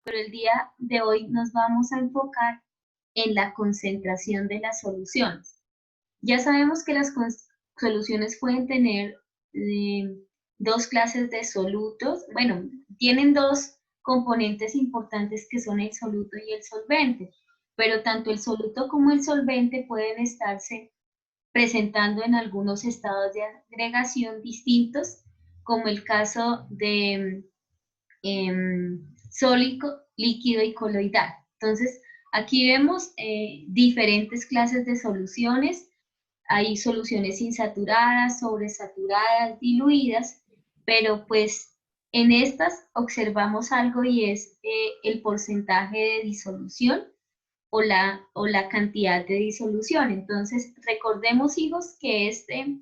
pero el día de hoy nos vamos a enfocar en la concentración de las soluciones. Ya sabemos que las soluciones pueden tener eh, dos clases de solutos. Bueno, tienen dos componentes importantes que son el soluto y el solvente, pero tanto el soluto como el solvente pueden estarse presentando en algunos estados de agregación distintos, como el caso de sólido, líquido y coloidal. Entonces, aquí vemos diferentes clases de soluciones. Hay soluciones insaturadas, sobresaturadas, diluidas, pero pues en estas observamos algo y es el porcentaje de disolución o la cantidad de disolución. Entonces, recordemos, hijos, que este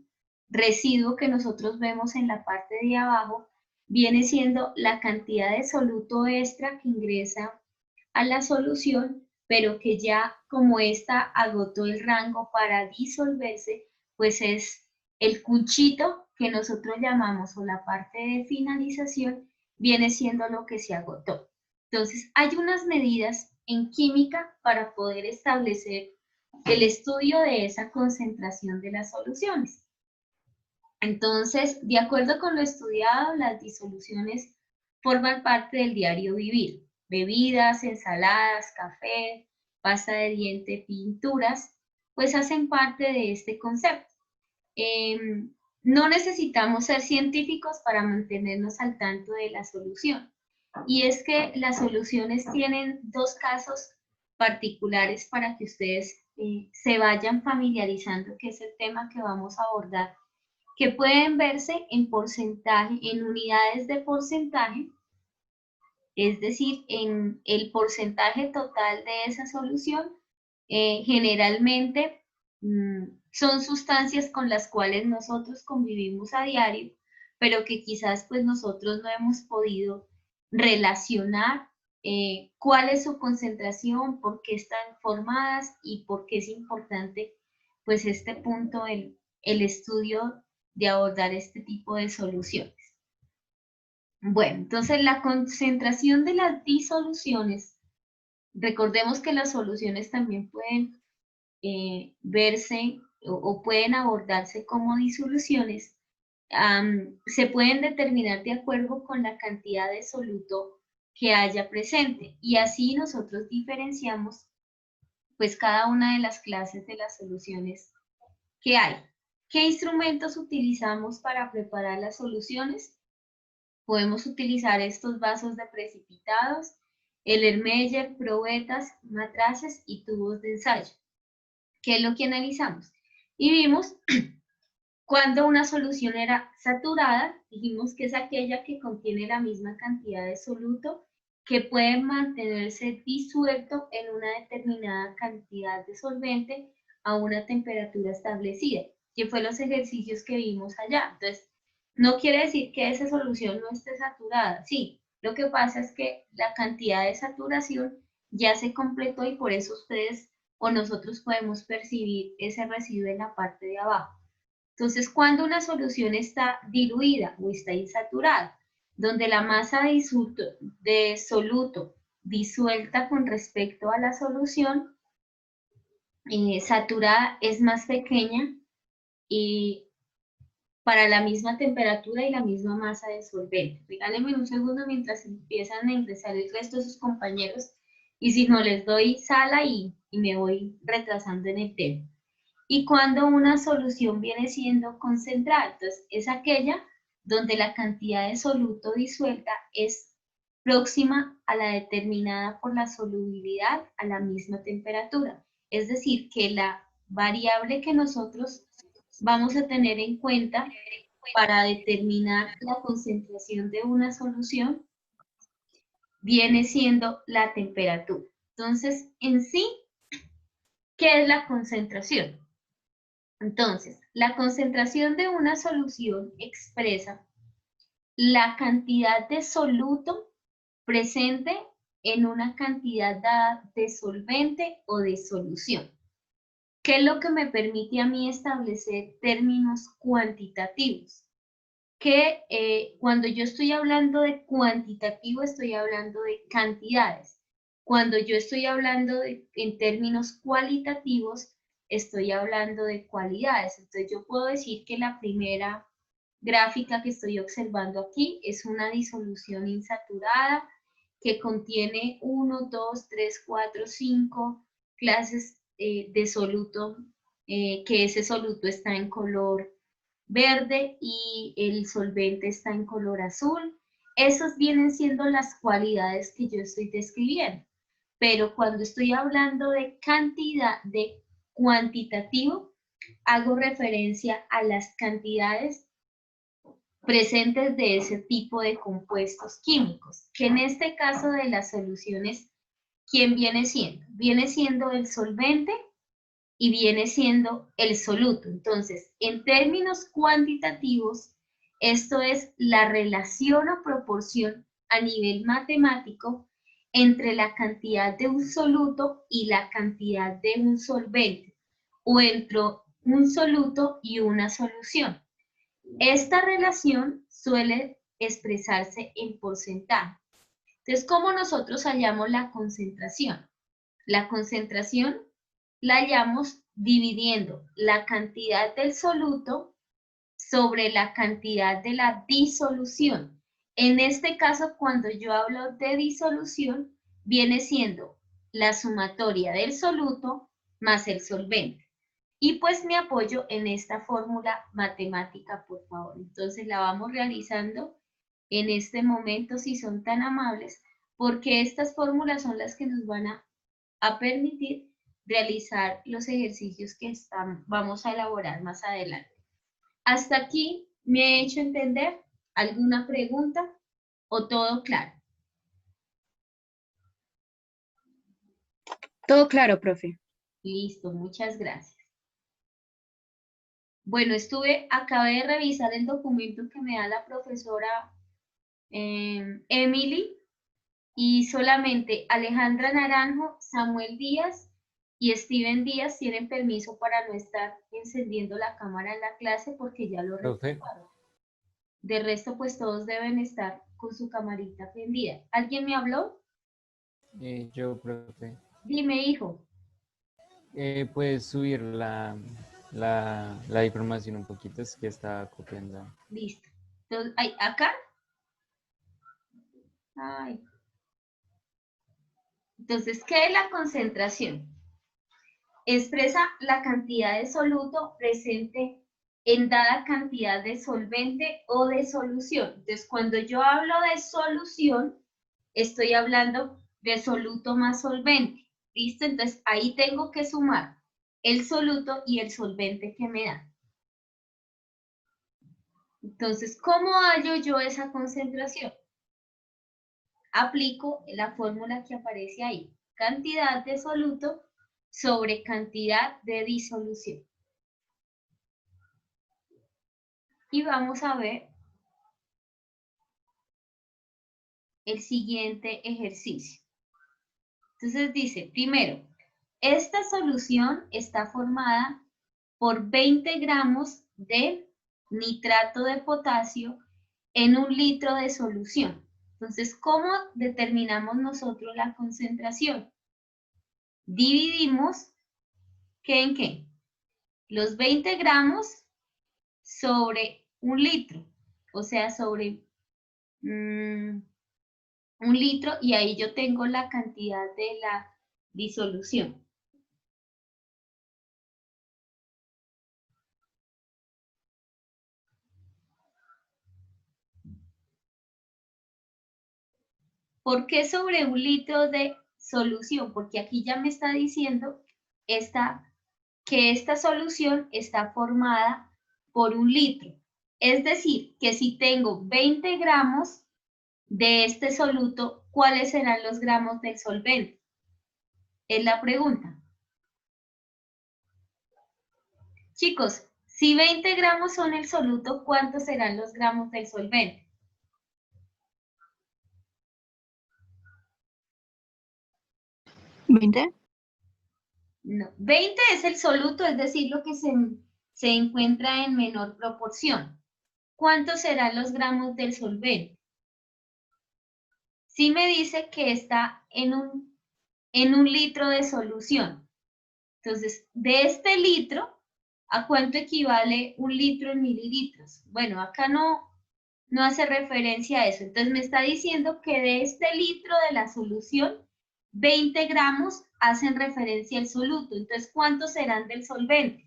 residuo que nosotros vemos en la parte de abajo viene siendo la cantidad de soluto extra que ingresa a la solución, pero que ya como esta agotó el rango para disolverse, pues es el cuchito que nosotros llamamos, o la parte de finalización, viene siendo lo que se agotó. Entonces, hay unas medidas en química para poder establecer el estudio de esa concentración de las soluciones. Entonces, de acuerdo con lo estudiado, las disoluciones forman parte del diario vivir. Bebidas, ensaladas, café, pasta de diente, pinturas, pues hacen parte de este concepto. No necesitamos ser científicos para mantenernos al tanto de la solución. Y es que las soluciones tienen dos casos particulares para que ustedes se vayan familiarizando, que es el tema que vamos a abordar, que pueden verse en porcentaje, en unidades de porcentaje, es decir, en el porcentaje total de esa solución. Generalmente son sustancias con las cuales nosotros convivimos a diario, pero que quizás pues nosotros no hemos podido relacionar cuál es su concentración, por qué están formadas y por qué es importante pues este punto, el estudio de abordar este tipo de soluciones. Bueno, entonces la concentración de las disoluciones, recordemos que las soluciones también pueden verse o pueden abordarse como disoluciones, se pueden determinar de acuerdo con la cantidad de soluto que haya presente, y así nosotros diferenciamos pues cada una de las clases de las soluciones que hay. ¿Qué instrumentos utilizamos para preparar las soluciones? Podemos utilizar estos vasos de precipitados, el Ermeyer, probetas, matraces y tubos de ensayo. ¿Qué es lo que analizamos? Y vimos cuando una solución era saturada, dijimos que es aquella que contiene la misma cantidad de soluto que puede mantenerse disuelto en una determinada cantidad de solvente a una temperatura establecida, que fue los ejercicios que vimos allá. Entonces, no quiere decir que esa solución no esté saturada, sí, lo que pasa es que la cantidad de saturación ya se completó y por eso ustedes o nosotros podemos percibir ese residuo en la parte de abajo. Entonces, cuando una solución está diluida o está insaturada, donde la masa de soluto disuelta con respecto a la solución saturada es más pequeña y para la misma temperatura y la misma masa de solvente. Regálenme un segundo mientras empiezan a ingresar el resto de sus compañeros, y si no les doy sala y me voy retrasando en el tema. Y cuando una solución viene siendo concentrada, entonces es aquella donde la cantidad de soluto disuelta es próxima a la determinada por la solubilidad a la misma temperatura. Es decir, que la variable que nosotros vamos a tener en cuenta para determinar la concentración de una solución viene siendo la temperatura. Entonces, en sí, ¿qué es la concentración? Entonces, la concentración de una solución expresa la cantidad de soluto presente en una cantidad dada de solvente o de solución. ¿Qué es lo que me permite a mí establecer términos cuantitativos? que cuando yo estoy hablando de cuantitativo, estoy hablando de cantidades. Cuando yo estoy hablando en términos cualitativos, estoy hablando de cualidades. Entonces yo puedo decir que la primera gráfica que estoy observando aquí es una disolución insaturada que contiene 1, 2, 3, 4, 5 clases de soluto, que ese soluto está en color verde y el solvente está en color azul. Esos vienen siendo las cualidades que yo estoy describiendo. Pero cuando estoy hablando de cantidad, de cuantitativo, hago referencia a las cantidades presentes de ese tipo de compuestos químicos, que en este caso de las soluciones, ¿quién viene siendo? Viene siendo el solvente y viene siendo el soluto. Entonces, en términos cuantitativos, esto es la relación o proporción a nivel matemático entre la cantidad de un soluto y la cantidad de un solvente, o entre un soluto y una solución. Esta relación suele expresarse en porcentaje. Entonces, ¿cómo nosotros hallamos la concentración? La concentración la hallamos dividiendo la cantidad del soluto sobre la cantidad de la disolución. En este caso, cuando yo hablo de disolución, viene siendo la sumatoria del soluto más el solvente. Y pues me apoyo en esta fórmula matemática, por favor. Entonces la vamos realizando en este momento, si son tan amables, porque estas fórmulas son las que nos van a permitir realizar los ejercicios que vamos a elaborar más adelante. ¿Hasta aquí me he hecho entender? ¿Alguna pregunta o todo claro? Todo claro, profe. Listo, muchas gracias. Bueno, acabé de revisar el documento que me da la profesora Emily, y solamente Alejandra Naranjo, Samuel Díaz y Steven Díaz tienen permiso para no estar encendiendo la cámara en la clase porque ya lo reportaron. De resto, pues todos deben estar con su camarita prendida. ¿Alguien me habló? Yo, profe. Dime, hijo. Puedes subir la información un poquito, es que está copiando. Listo. Entonces, ¿acá? Ay. Entonces, ¿qué es la concentración? Expresa la cantidad de soluto presente en dada cantidad de solvente o de solución. Entonces, cuando yo hablo de solución, estoy hablando de soluto más solvente. ¿Listo? Entonces, ahí tengo que sumar el soluto y el solvente que me da. Entonces, ¿cómo hallo yo esa concentración? Aplico la fórmula que aparece ahí. Cantidad de soluto sobre cantidad de disolución. Y vamos a ver el siguiente ejercicio. Entonces dice, primero, esta solución está formada por 20 gramos de nitrato de potasio en 1 litro de solución. Entonces, ¿cómo determinamos nosotros la concentración? Dividimos, ¿qué en qué? Los 20 gramos sobre 1 litro, o sea, sobre 1 litro, y ahí yo tengo la cantidad de la disolución. ¿Por qué sobre 1 litro de solución? Porque aquí ya me está diciendo que esta solución está formada por 1 litro. Es decir, que si tengo 20 gramos de este soluto, ¿cuáles serán los gramos del solvente? Es la pregunta. Chicos, si 20 gramos son el soluto, ¿cuántos serán los gramos del solvente? ¿20? No, 20 es el soluto, es decir, lo que se encuentra en menor proporción. ¿cuántos serán los gramos del solvente? Sí me dice que está en un litro de solución. Entonces, de este litro, ¿a cuánto equivale un litro en mililitros? Bueno, acá no hace referencia a eso. Entonces, me está diciendo que de este litro de la solución, 20 gramos hacen referencia al soluto. Entonces, ¿cuántos serán del solvente?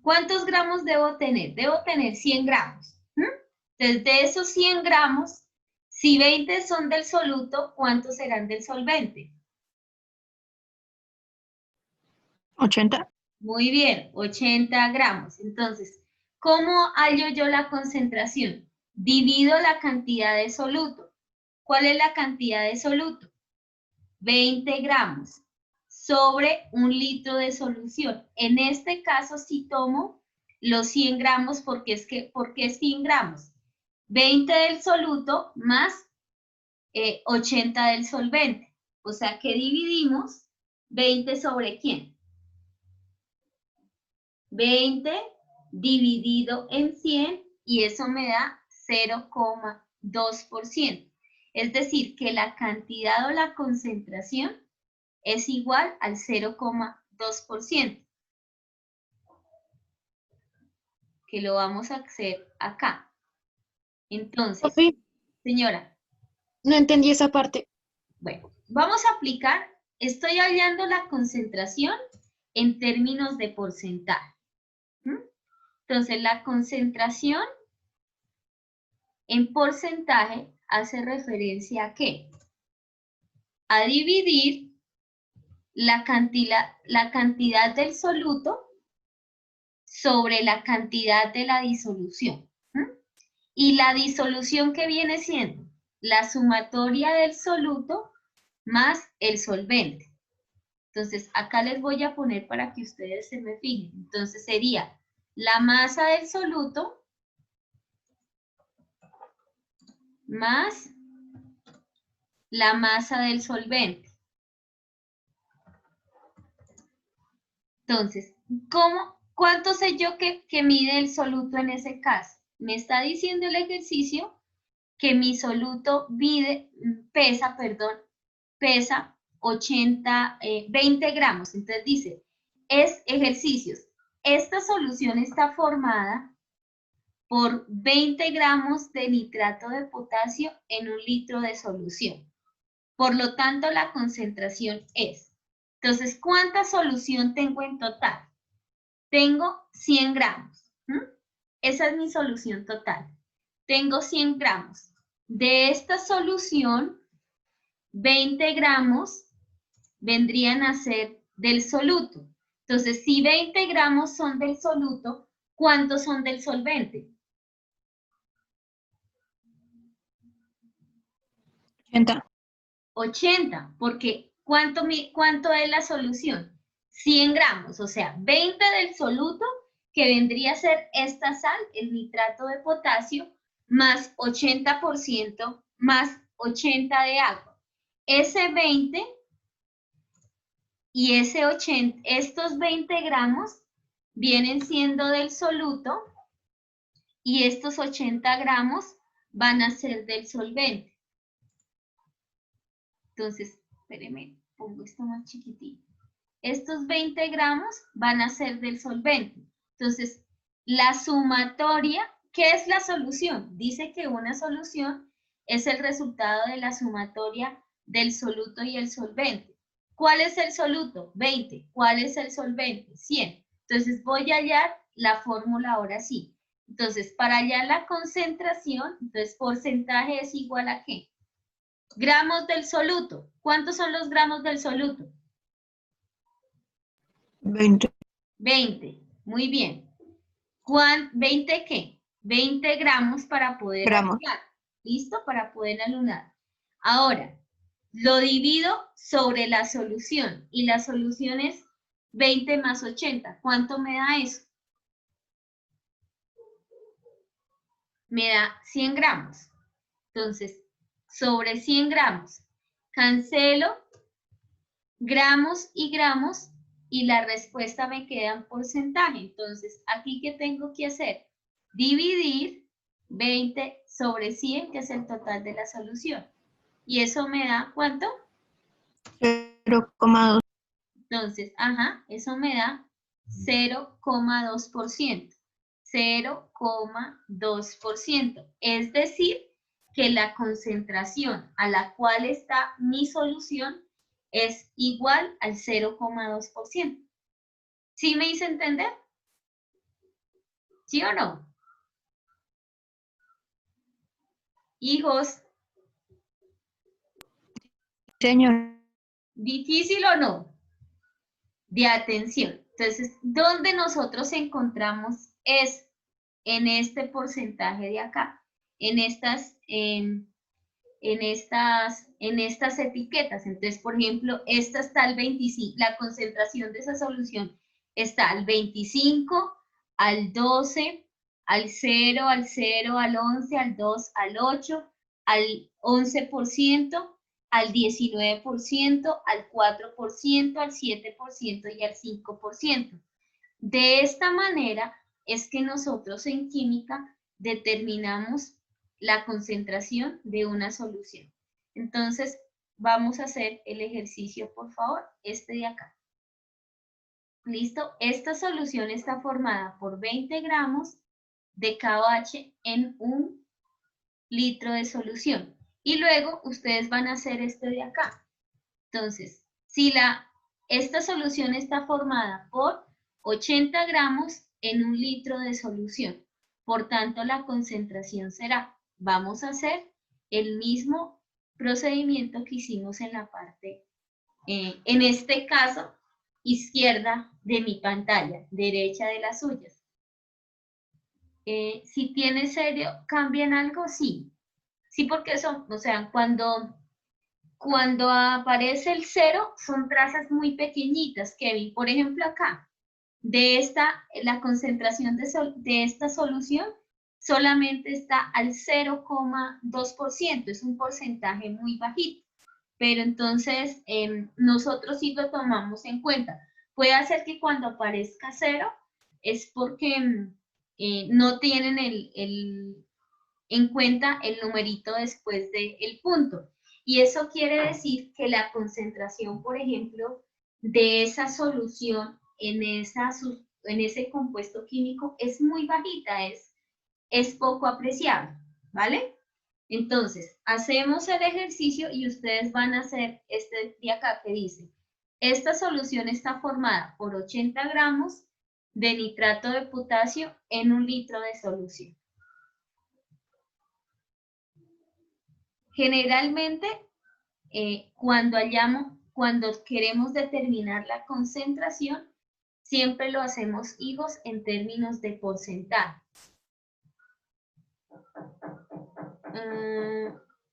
¿Cuántos gramos debo tener? Debo tener 100 gramos. Entonces, de esos 100 gramos, si 20 son del soluto, ¿cuántos serán del solvente? 80. Muy bien, 80 gramos. Entonces, ¿cómo hallo yo la concentración? Divido la cantidad de soluto. ¿Cuál es la cantidad de soluto? 20 gramos sobre un litro de solución. En este caso, si tomo los 100 gramos, ¿por qué 100 gramos? 20 del soluto más 80 del solvente. O sea que dividimos 20 sobre ¿quién? 20 dividido en 100 y eso me da 0,2%. Es decir, que la cantidad o la concentración es igual al 0,2%. Que lo vamos a hacer acá. Entonces, Profe, señora. no entendí esa parte. Bueno, vamos a aplicar, estoy hallando la concentración en términos de porcentaje. Entonces, la concentración en porcentaje hace referencia a ¿qué? A dividir la cantidad del soluto sobre la cantidad de la disolución. Y la disolución que viene siendo la sumatoria del soluto más el solvente. Entonces, acá les voy a poner para que ustedes se me fijen. Entonces, sería la masa del soluto más la masa del solvente. Entonces, ¿cuánto sé yo que mide el soluto en ese caso? Me está diciendo el ejercicio que mi soluto pesa 20 gramos. Entonces dice, ejercicios. Esta solución está formada por 20 gramos de nitrato de potasio en un litro de solución. Por lo tanto, la concentración es. Entonces, ¿cuánta solución tengo en total? Tengo 100 gramos. Esa es mi solución total. Tengo 100 gramos. De esta solución, 20 gramos vendrían a ser del soluto. Entonces, si 20 gramos son del soluto, ¿cuántos son del solvente? 80. 80, porque ¿cuánto es la solución? 100 gramos, o sea, 20 del soluto, que vendría a ser esta sal, el nitrato de potasio, más 80%, más 80 de agua. Ese 20 y ese 80, estos 20 gramos vienen siendo del soluto y estos 80 gramos van a ser del solvente. Entonces, espérenme, pongo esto más chiquitito. Estos 20 gramos van a ser del solvente. Entonces, la sumatoria, ¿qué es la solución? Dice que una solución es el resultado de la sumatoria del soluto y el solvente. ¿Cuál es el soluto? 20. ¿Cuál es el solvente? 100. Entonces, voy a hallar la fórmula ahora sí. Entonces, para hallar la concentración, entonces, porcentaje es igual a ¿qué? Gramos del soluto. ¿Cuántos son los gramos del soluto? 20. 20. Muy bien. ¿20 qué? 20 gramos para poder Gramos. anular. ¿Listo? Para poder anular. Ahora, lo divido sobre la solución. Y la solución es 20 más 80. ¿Cuánto me da eso? Me da 100 gramos. Entonces, sobre 100 gramos, cancelo gramos y gramos y la respuesta me queda en porcentaje. Entonces, ¿aquí qué tengo que hacer? Dividir 20 sobre 100, que es el total de la solución. ¿Y eso me da cuánto? 0,2. Entonces, eso me da 0,2%. 0,2%. Es decir, que la concentración a la cual está mi solución es igual al 0,2%. ¿Sí me hice entender? ¿Sí o no? Hijos, Señor. ¿difícil o no? De atención. Entonces, ¿dónde nosotros encontramos es en este porcentaje de acá? En estas etiquetas. Entonces, por ejemplo, esta está al 25, la concentración de esa solución está al 25, al 12, al 0, al 0, al 11, al 2, al 8, al 11%, al 19%, al 4%, al 7% y al 5%. De esta manera es que nosotros en química determinamos la concentración de una solución. Entonces, vamos a hacer el ejercicio, por favor, este de acá. ¿Listo? Esta solución está formada por 20 gramos de KOH en 1 litro de solución. Y luego ustedes van a hacer este de acá. Entonces, si esta solución está formada por 80 gramos en 1 litro de solución, por tanto la concentración será, vamos a hacer el mismo procedimiento que hicimos en la parte, en este caso, izquierda de mi pantalla, derecha de las suyas. Si tiene serio, ¿cambian algo? Sí. Sí, porque son, o sea, cuando aparece el 0, son trazas muy pequeñitas, Kevin. Por ejemplo, acá, la concentración de esta solución solamente está al 0,2%, es un porcentaje muy bajito. Pero entonces, nosotros sí lo tomamos en cuenta. Puede ser que cuando aparezca 0, es porque no tienen en cuenta el numerito después del punto. Y eso quiere decir que la concentración, por ejemplo, de esa solución en ese compuesto químico es muy bajita, es poco apreciable, ¿vale? Entonces, hacemos el ejercicio y ustedes van a hacer este de acá que dice, esta solución está formada por 80 gramos de nitrato de potasio en 1 litro de solución. Generalmente, cuando queremos determinar la concentración, siempre lo hacemos, hijos, en términos de porcentaje.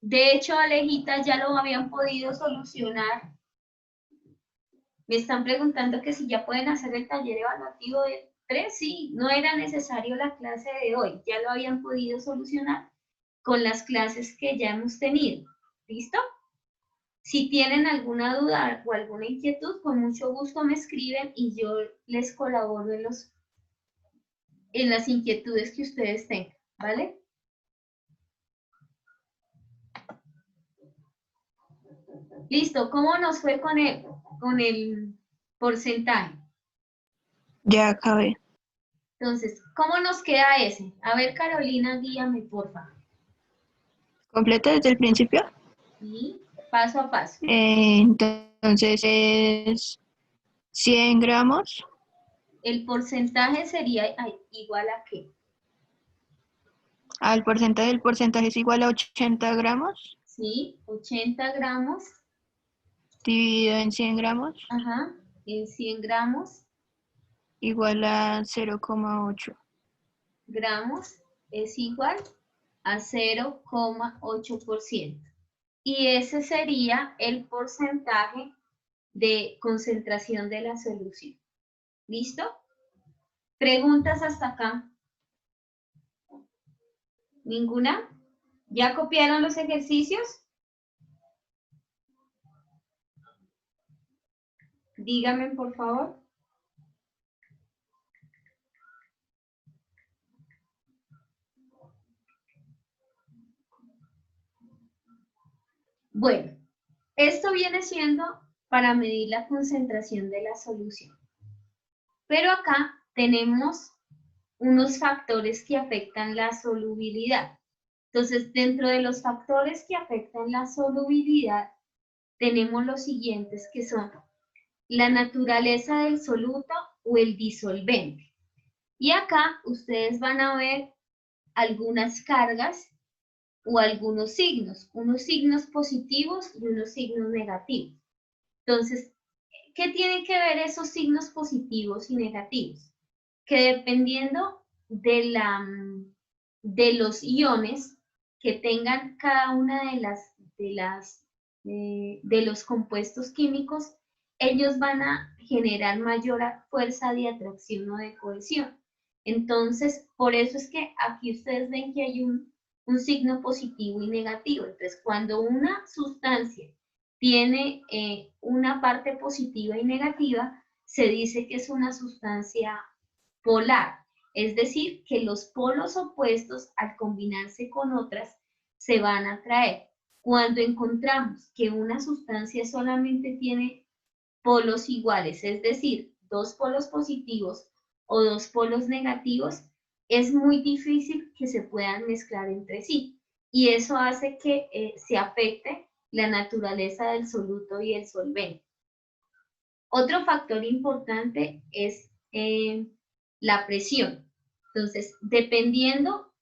De hecho, Alejita, ya lo habían podido solucionar. Me están preguntando que si ya pueden hacer el taller evaluativo de 3. Sí, no era necesario la clase de hoy, ya lo habían podido solucionar con las clases que ya hemos tenido. ¿Listo? Si tienen alguna duda o alguna inquietud, con mucho gusto me escriben y yo les colaboro en las inquietudes que ustedes tengan, ¿vale? Listo, ¿cómo nos fue con el porcentaje? Ya acabé. Entonces, ¿cómo nos queda ese? A ver, Carolina, guíame, por favor. ¿Completa desde el principio? Sí, paso a paso. Entonces es 100 gramos. El porcentaje sería igual a ¿qué? Al porcentaje del porcentaje es igual a 80 gramos. Sí, 80 gramos. Dividido en 100 gramos. Ajá, en 100 gramos. Igual a 0,8. Gramos es igual a 0,8%. Y ese sería el porcentaje de concentración de la solución. ¿Listo? ¿Preguntas hasta acá? ¿Ninguna? ¿Ya copiaron los ejercicios? Díganme, por favor. Bueno, esto viene siendo para medir la concentración de la solución. Pero acá tenemos unos factores que afectan la solubilidad. Entonces, dentro de los factores que afectan la solubilidad, tenemos los siguientes que son la naturaleza del soluto o el disolvente. Y acá ustedes van a ver algunas cargas o algunos signos, unos signos positivos y unos signos negativos. Entonces, ¿qué tienen que ver esos signos positivos y negativos? Que dependiendo de los iones que tengan cada una de los compuestos químicos, ellos van a generar mayor fuerza de atracción o de cohesión. Entonces, por eso es que aquí ustedes ven que hay un signo positivo y negativo. Entonces, cuando una sustancia tiene una parte positiva y negativa, se dice que es una sustancia polar, es decir, que los polos opuestos al combinarse con otras se van a atraer. Cuando encontramos que una sustancia solamente tiene polos iguales, es decir, dos polos positivos o dos polos negativos, es muy difícil que se puedan mezclar entre sí. Y eso hace que se afecte la naturaleza del soluto y el solvente. Otro factor importante es la presión. Entonces, dependiendo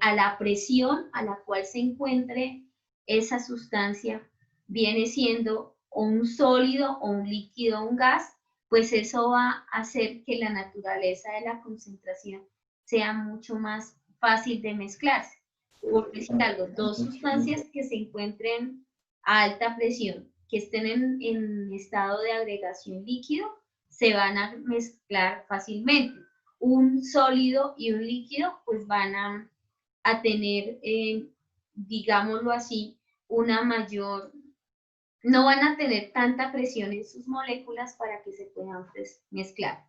a la presión a la cual se encuentre esa sustancia, viene siendo o un sólido o un líquido o un gas, pues eso va a hacer que la naturaleza de la concentración sea mucho más fácil de mezclarse. Por decir algo, dos sustancias que se encuentren a alta presión, que estén en estado de agregación líquido, se van a mezclar fácilmente. Un sólido y un líquido pues van a tener, digámoslo así, una mayor, no van a tener tanta presión en sus moléculas para que se puedan pues, mezclar.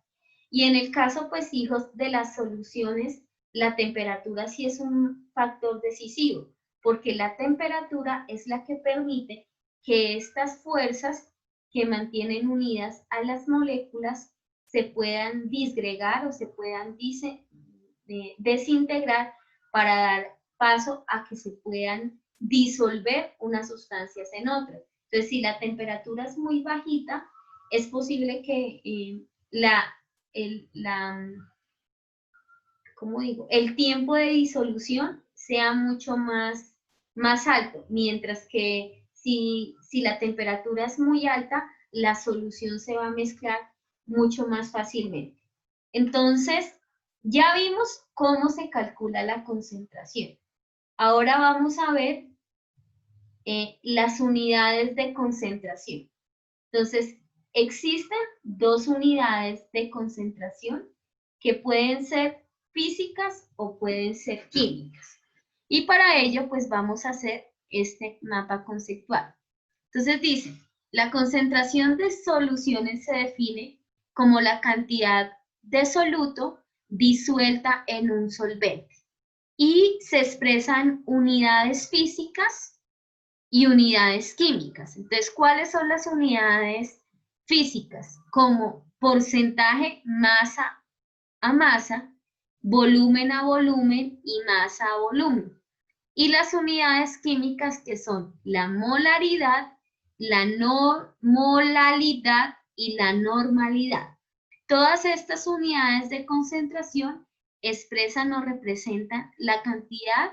Y en el caso, pues, hijos, de las soluciones, la temperatura sí es un factor decisivo, porque la temperatura es la que permite que estas fuerzas que mantienen unidas a las moléculas se puedan disgregar o se puedan desintegrar para dar paso a que se puedan disolver unas sustancias en otras. Entonces, si la temperatura es muy bajita, es posible que el tiempo de disolución sea mucho más alto, mientras que si la temperatura es muy alta, la solución se va a mezclar mucho más fácilmente. Entonces, ya vimos cómo se calcula la concentración. Ahora vamos a ver las unidades de concentración. Entonces, existen dos unidades de concentración que pueden ser físicas o pueden ser químicas. Y para ello, pues vamos a hacer este mapa conceptual. Entonces dice, la concentración de soluciones se define como la cantidad de soluto disuelta en un solvente. Y se expresan unidades físicas y unidades químicas. Entonces, ¿cuáles son las unidades físicas? Como porcentaje masa a masa, volumen a volumen y masa a volumen. Y las unidades químicas que son la molaridad, la molalidad y la normalidad. Todas estas unidades de concentración expresan o representan la cantidad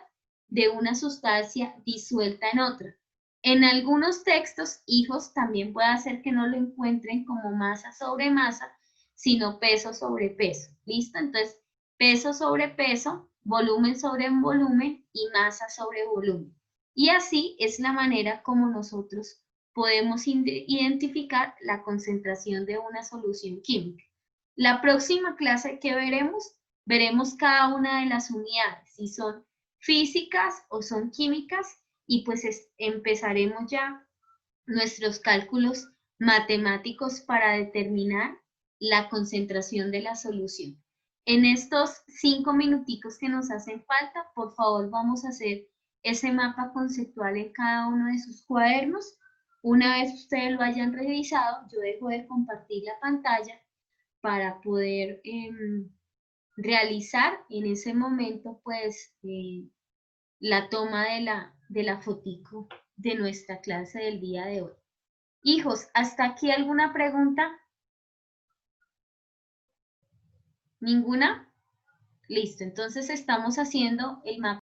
de una sustancia disuelta en otra. En algunos textos, hijos, también puede hacer que no lo encuentren como masa sobre masa, sino peso sobre peso. ¿Listo? Entonces, peso sobre peso, volumen sobre volumen y masa sobre volumen. Y así es la manera como nosotros podemos identificar la concentración de una solución química. La próxima clase que veremos cada una de las unidades, si son físicas o son químicas, y pues empezaremos ya nuestros cálculos matemáticos para determinar la concentración de la solución. En estos 5 minuticos que nos hacen falta, por favor, vamos a hacer ese mapa conceptual en cada uno de sus cuadernos. Una vez ustedes lo hayan revisado, yo dejo de compartir la pantalla para poder realizar en ese momento pues la toma de la fotico de nuestra clase del día de hoy. Hijos, ¿hasta aquí alguna pregunta? ¿Ninguna? Listo, entonces estamos haciendo el mapa.